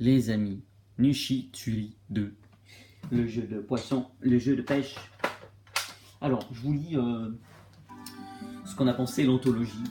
Les amis, Nushi Tsuri 2, le jeu de poisson, le jeu de pêche. Alors, je vous lis ce qu'on a pensé l'anthologie,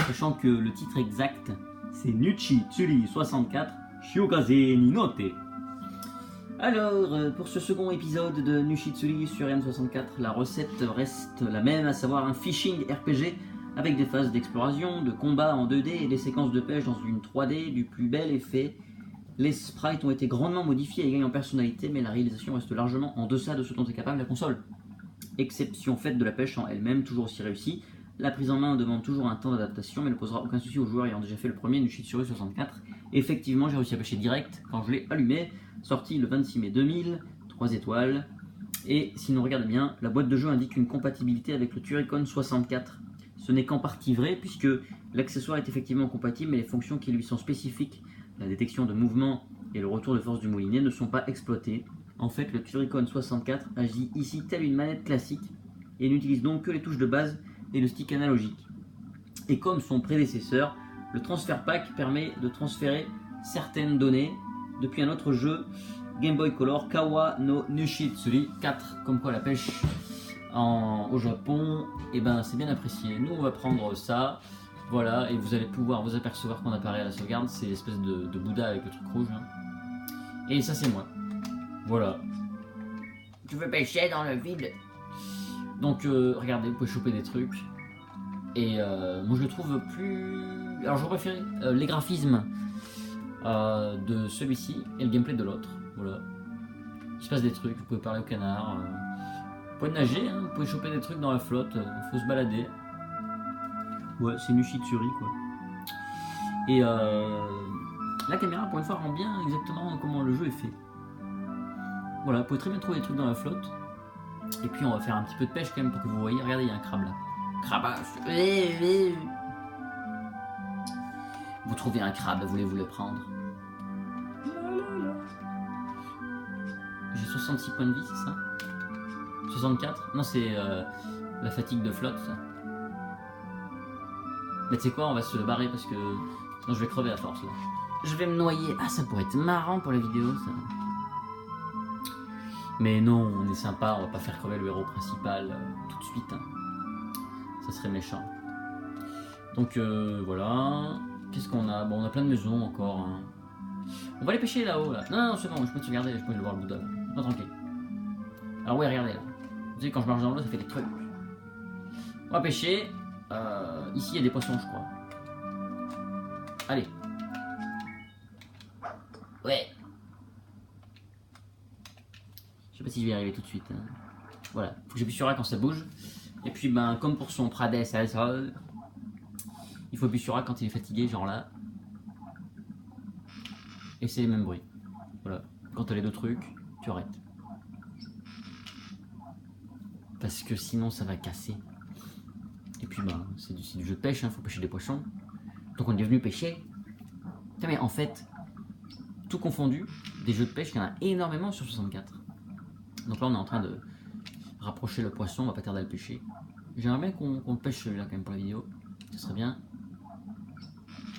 sachant que le titre exact, c'est Nushi Tsuri 64, Shiokaze ni Note. Alors, pour ce second épisode de Nushi Tsuri sur N64, la recette reste la même, à savoir un fishing RPG avec des phases d'exploration, de combat en 2D et des séquences de pêche dans une 3D du plus bel effet. Les sprites ont été grandement modifiés et gagnent en personnalité, mais la réalisation reste largement en deçà de ce dont est capable la console. Exception faite de la pêche en elle-même, toujours aussi réussie. La prise en main demande toujours un temps d'adaptation, mais ne posera aucun souci aux joueurs ayant déjà fait le premier Nushi Tsuri 64. Effectivement, j'ai réussi à pêcher direct quand je l'ai allumé, sorti le 26 mai 2000, 3 étoiles. Et sinon, regardez bien, la boîte de jeu indique une compatibilité avec le Turicon 64. Ce n'est qu'en partie vrai, puisque l'accessoire est effectivement compatible, mais les fonctions qui lui sont spécifiques, la détection de mouvement et le retour de force du moulinet, ne sont pas exploitées. En fait, le Turicon 64 agit ici telle une manette classique et n'utilise donc que les touches de base et le stick analogique. Et comme son prédécesseur, le Transfer Pack permet de transférer certaines données depuis un autre jeu Game Boy Color, Kawa no Nushi Tsuri 4, comme quoi la pêche au Japon, et ben c'est bien apprécié. Nous on va prendre ça, voilà, et vous allez pouvoir vous apercevoir qu'on apparaît à la sauvegarde, c'est l'espèce de Bouddha avec le truc rouge. Hein. Et ça c'est moi. Voilà. Tu veux pêcher dans le vide. Donc regardez, vous pouvez choper des trucs. Et moi je le trouve plus... Alors je préfère les graphismes de celui-ci et le gameplay de l'autre. Voilà. Il se passe des trucs, vous pouvez parler au canard. Vous pouvez nager, hein, vous pouvez choper des trucs dans la flotte, faut se balader. Ouais, c'est Nushi Tsuri quoi. Et la caméra pour une fois rend bien exactement comment le jeu est fait. Voilà, vous pouvez très bien trouver des trucs dans la flotte. Et puis on va faire un petit peu de pêche quand même pour que vous voyez. Regardez, il y a un crabe là. Crabasse. Vous trouvez un crabe, voulez-vous le prendre? J'ai 66 points de vie, c'est ça? 64? Non, c'est la fatigue de flotte, ça. Mais tu sais quoi, on va se barrer parce que sinon je vais crever à force là. Je vais me noyer. Ah, ça pourrait être marrant pour la vidéo, ça. Mais non, on est sympa, on va pas faire crever le héros principal tout de suite. Hein. Ça serait méchant. Donc voilà. Qu'est-ce qu'on a? Bon, on a plein de maisons encore. Hein. On va aller pêcher là-haut. Là. Non, c'est bon, je peux te regarder, je peux le voir le Bouddha. Pas tranquille. Alors ouais, regardez là. Vous savez, quand je marche dans l'eau, ça fait des trucs. On va pêcher. Ici, il y a des poissons, je crois. Allez. Ouais. Je sais pas si je vais y arriver tout de suite. Hein. Voilà. Faut que j'appuie sur A quand ça bouge. Et puis, ben, comme pour son Prades, il faut appuyer sur A quand il est fatigué, genre là. Et c'est les mêmes bruits. Voilà. Quand t'as les deux trucs, tu arrêtes. Parce que sinon, ça va casser. Et puis, ben, c'est du jeu de pêche, hein, faut pêcher des poissons. Donc, on est venu pêcher. Putain, mais en fait, tout confondu, des jeux de pêche, il y en a énormément sur 64. Donc là, on est en train de rapprocher le poisson, on va pas tarder à le pêcher. J'aimerais bien qu'on pêche celui-là quand même pour la vidéo. Ce serait bien.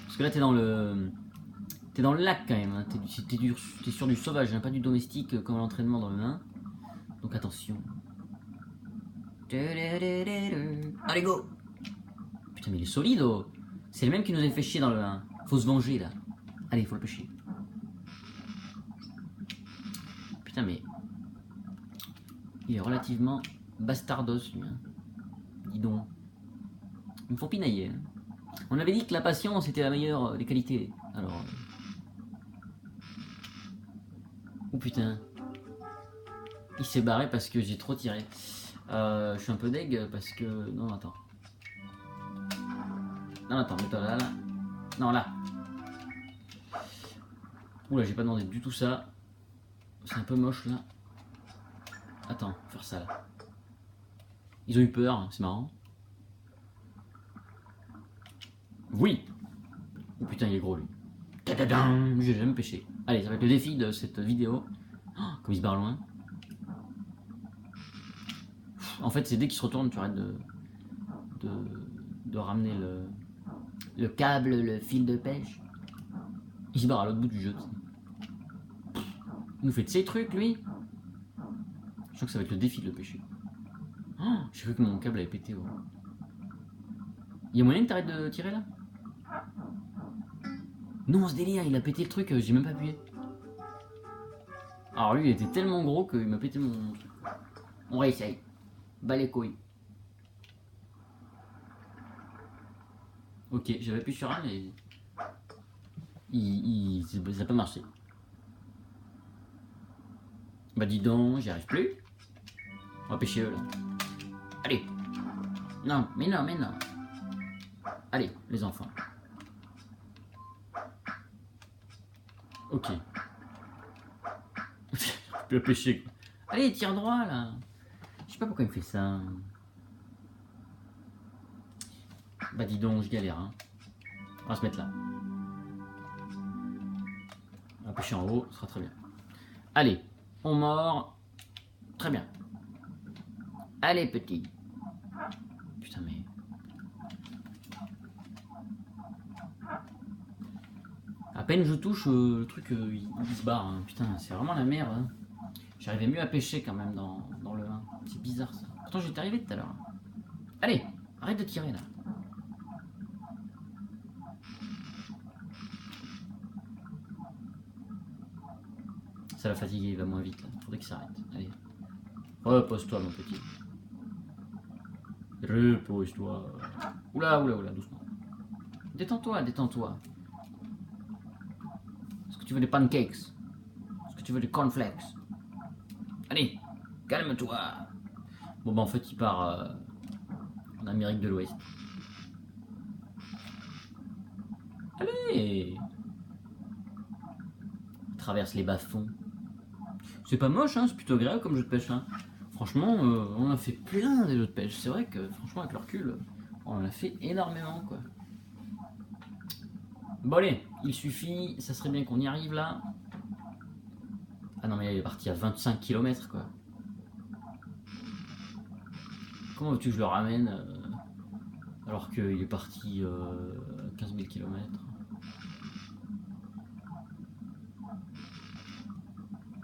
Parce que là, t'es dans le lac quand même. Hein. T'es sur du sauvage, hein, pas du domestique comme l'entraînement dans le 1. Donc attention. Allez, go! Putain, mais il est solide, oh. C'est le même qui nous avait fait chier dans le 1. Faut se venger là. Allez, faut le pêcher. Putain, mais il est relativement bastardos lui. Hein. Dis donc. Ils me font pinailler. Hein. On avait dit que la patience était la meilleure des qualités. Alors. Oh putain. Il s'est barré parce que j'ai trop tiré. Je suis un peu deg parce que. Non, attends. Non, attends, mets-toi là, là. Non, là. Oula, j'ai pas demandé du tout ça. C'est un peu moche là. Attends, faire ça là. Ils ont eu peur, c'est marrant. Oui. Oh putain, il est gros lui. J'ai jamais pêché. Allez, ça va être le défi de cette vidéo. Oh, comme il se barre loin. En fait, c'est dès qu'il se retourne, tu arrêtes de ramener le câble, le fil de pêche. Il se barre à l'autre bout du jeu. Il nous fait de ces trucs, lui. Je sens que ça va être le défi de le pêcher. Oh, j'ai cru que mon câble avait pété. Oh. Il y a moyen que t'arrêtes de tirer là? Non, ce délire, il a pété le truc, j'ai même pas appuyé. Alors lui, il était tellement gros qu'il m'a pété mon truc. On réessaye. Bas les couilles. Ok, j'avais appuyé sur un, mais... ça n'a pas marché. Bah dis donc, j'y arrive plus. On va pêcher eux là. Allez. Non, mais non, mais non. Allez, les enfants. Ok. Je peux pêcher quoi. Allez, tire droit là. Je sais pas pourquoi il me fait ça. Bah dis donc, je galère hein. On va se mettre là. On va pêcher en haut, ce sera très bien. Allez, on mord. Très bien. Allez petit. Putain mais... À peine je touche, le truc il se barre. Hein. Putain, c'est vraiment la merde. Hein. J'arrivais mieux à pêcher quand même dans le 1. C'est bizarre ça. Pourtant j'étais arrivé tout à l'heure. Allez, arrête de tirer là. Ça l'a fatigué, il va moins vite là. Faudrait qu'il s'arrête. Allez. Repose-toi mon petit. Repose-toi. Oula, oula, oula, doucement. Détends-toi, détends-toi. Est-ce que tu veux des pancakes? Est-ce que tu veux des cornflakes? Allez, calme-toi. Bon bah en fait il part en Amérique de l'Ouest. Allez. Il traverse les bas-fonds. C'est pas moche, hein, c'est plutôt agréable comme jeu de pêche. Hein. Franchement, on a fait plein des jeux de pêche. C'est vrai que franchement avec le recul, on en a fait énormément quoi. Bon allez, il suffit, ça serait bien qu'on y arrive là. Ah non mais là, il est parti à 25 km quoi. Comment veux-tu que je le ramène alors qu'il est parti 15 000 km?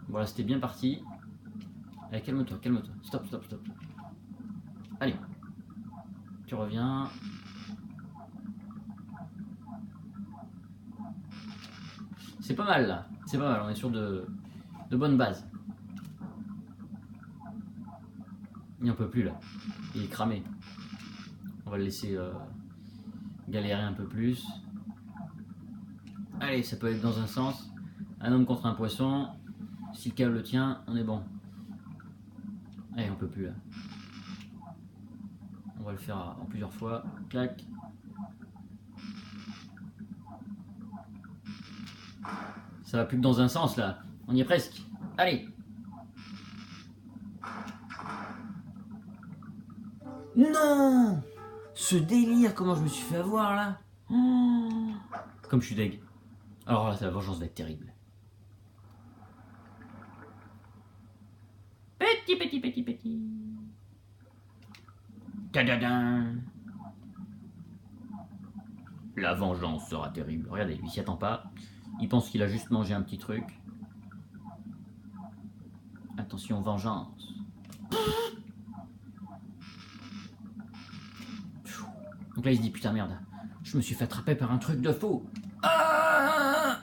Voilà, c'était bien parti. Allez, calme-toi, calme-toi. Stop, stop, stop. Allez. Tu reviens. C'est pas mal là. C'est pas mal, on est sur de bonnes bases. Il n'en peut plus là. Il est cramé. On va le laisser galérer un peu plus. Allez, ça peut être dans un sens. Un homme contre un poisson. Si le câble le tient, on est bon. Allez, on peut plus là. On va le faire en plusieurs fois. Clac. Ça va plus que dans un sens là. On y est presque. Allez. Non! Ce délire, comment je me suis fait avoir là? Oh, comme je suis deg. Alors là, la vengeance va être terrible. Petit, petit, petit, petit. Tadadin. La vengeance sera terrible. Regardez, il s'y attend pas. Il pense qu'il a juste mangé un petit truc. Attention, vengeance. Donc là, il se dit, putain, merde. Je me suis fait attraper par un truc de faux. Ah!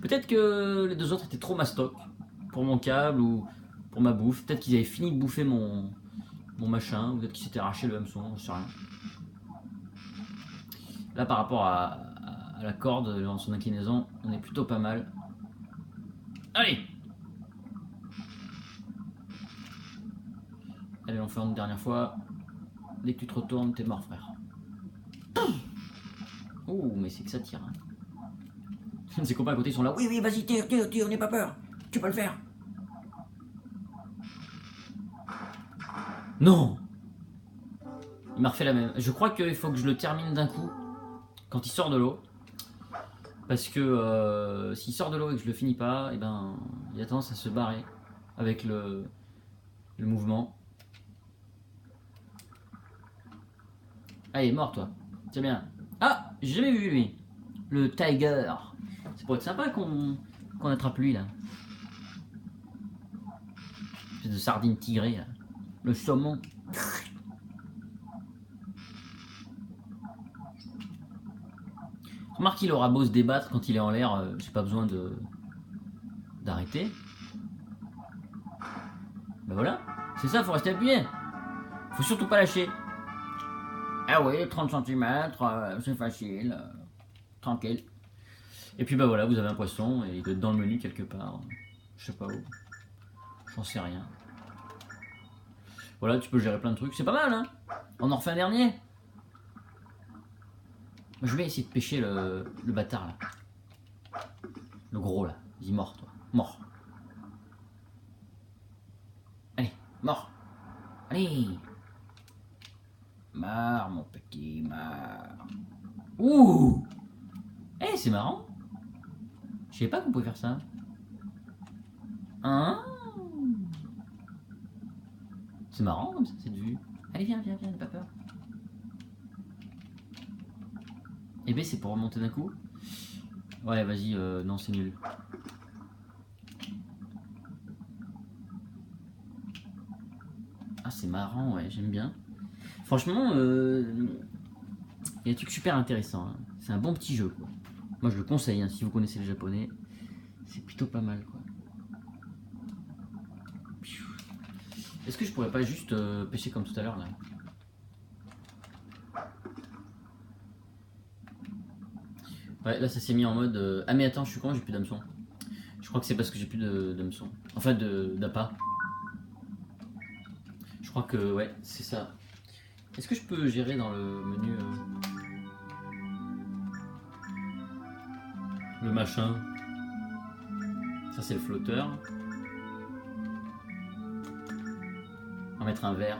Peut-être que les deux autres étaient trop mastoc pour mon câble ou pour ma bouffe. Peut-être qu'ils avaient fini de bouffer mon machin. Ou peut-être qu'ils s'étaient arraché le hameçon, je sais rien. Là, par rapport à la corde dans son inclinaison, on est plutôt pas mal. Allez! Allez, on fait une dernière fois. Dès que tu te retournes, t'es mort, frère. Oh, mais c'est que ça tire. Hein. Ses copains à côté sont là. Oui, oui, vas-y, tire, tire, tire, n'aie pas peur. Tu peux le faire. Non! Il m'a refait la même. Je crois qu'il faut que je le termine d'un coup quand il sort de l'eau. Parce que s'il sort de l'eau et que je le finis pas, et ben, il a tendance à se barrer avec le mouvement. Allez, mort toi. C'est bien. Ah, j'ai jamais vu lui. Le tiger. Ça pourrait être sympa qu'on attrape lui là. Espèce de sardine tigrée là. Le saumon. Remarque qu'il aura beau se débattre quand il est en l'air, j'ai pas besoin d'arrêter. Ben voilà, c'est ça, faut rester appuyé. Faut surtout pas lâcher. Ah oui, 30 cm, c'est facile, tranquille. Et puis bah voilà, vous avez un poisson et il doit être dans le menu quelque part. Je sais pas où. J'en sais rien. Voilà, tu peux gérer plein de trucs. C'est pas mal, hein. On en refait un dernier. Je vais essayer de pêcher le bâtard là. Le gros là. Dis mort toi. Mort. Allez, mort. Allez. Mort mon petit, mort. Ouh. Eh, c'est marrant. Je savais pas qu'on pouvait faire ça. Hein? C'est marrant comme ça, cette vue. Allez, viens, viens, viens, n'aie pas peur. Eh ben, c'est pour remonter d'un coup. Ouais, vas-y, non, c'est nul. Ah, c'est marrant, ouais, j'aime bien. Franchement, il y a des trucs super intéressants. Hein. C'est un bon petit jeu, quoi. Moi, je le conseille, hein, si vous connaissez le japonais. C'est plutôt pas mal, quoi. Est-ce que je pourrais pas juste pêcher comme tout à l'heure, là? Ouais, là, ça s'est mis en mode... Ah, mais attends, je suis con, j'ai plus d'hameçon. Je crois que c'est parce que j'ai plus d'hameçon. Enfin, d'appât. Je crois que, ouais, c'est ça. Est-ce que je peux gérer dans le menu... le machin? Ça, c'est le flotteur. On va mettre un verre.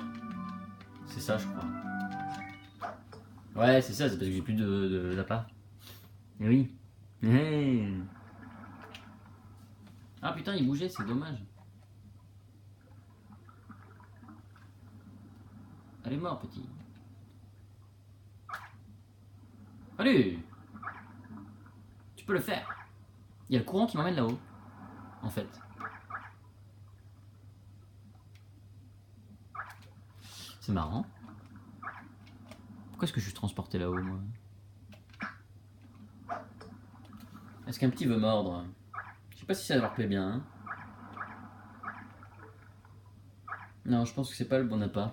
C'est ça, je crois. Ouais, c'est ça, c'est parce que j'ai plus d'appât. Eh oui. Hey. Ah putain, il bougeait, c'est dommage. Elle est morte, petit. Allez. Tu peux le faire. Il y a le courant qui m'emmène là-haut. En fait. C'est marrant. Pourquoi est-ce que je suis transporté là-haut, moi? Est-ce qu'un petit veut mordre? Je sais pas si ça leur plaît bien. Hein. Non, je pense que c'est pas le bon appât.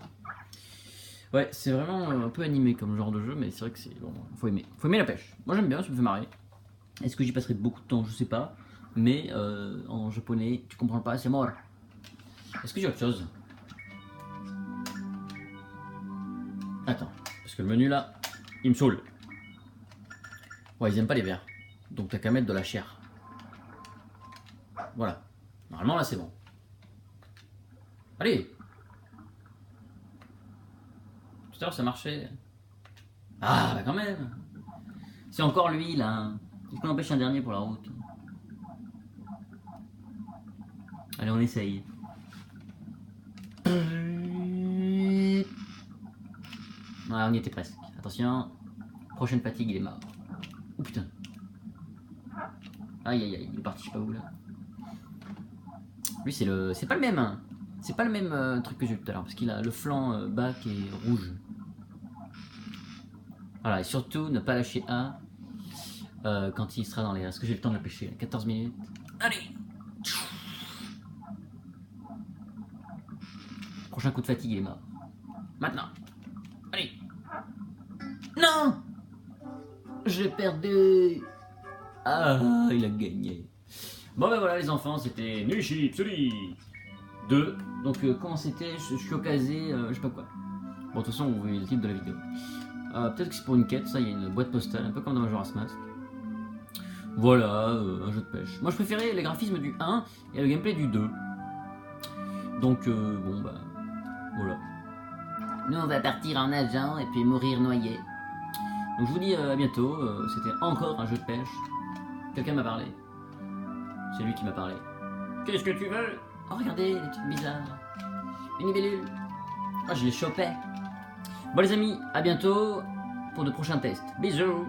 Ouais, c'est vraiment un peu animé comme genre de jeu, mais c'est vrai que c'est bon, faut aimer. Faut aimer la pêche. Moi j'aime bien, ça me fait marrer. Est-ce que j'y passerai beaucoup de temps? Je sais pas. Mais en japonais, tu comprends pas, c'est mort. Est-ce que j'ai autre chose? Attends, parce que le menu là, il me saoule. Ouais, ils aiment pas les verres. Donc t'as qu'à mettre de la chair. Voilà. Normalement là c'est bon. Allez. Tout à l'heure ça marchait. Ah bah quand même. C'est encore lui là. Est-ce qu'on empêche un dernier pour la route? Allez, on essaye. Ah, on y était presque. Attention. Prochaine fatigue, il est mort. Oh putain. Aïe aïe aïe, il est parti, je sais pas où là. Lui, c'est pas le même. Hein. C'est pas le même truc que j'ai eu tout à l'heure. Parce qu'il a le flanc bas qui est rouge. Voilà, et surtout ne pas lâcher A quand il sera dans les. Est-ce que j'ai le temps de le pêcher? 14 minutes. Allez! Prochain coup de fatigue, il est mort. Maintenant. Allez. Non! J'ai perdu. Ah, il a gagné. Bon ben voilà les enfants, c'était Nushi Tsuri 2. Donc comment c'était? Je suis au casé, je sais pas quoi. Bon de toute façon vous voyez le titre de la vidéo. Peut-être que c'est pour une quête, ça il y a une boîte postale, un peu comme dans Majora's Mask. Voilà, un jeu de pêche. Moi je préférais les graphismes du 1 et le gameplay du 2. Donc bon bah voilà. Nous on va partir en nageant et puis mourir noyé. Donc je vous dis à bientôt, c'était encore un jeu de pêche. Quelqu'un m'a parlé. C'est lui qui m'a parlé. Qu'est-ce que tu veux? Oh regardez, les trucs bizarres. Une libellule. Oh je les chopais. Bon les amis, à bientôt pour de prochains tests. Bisous.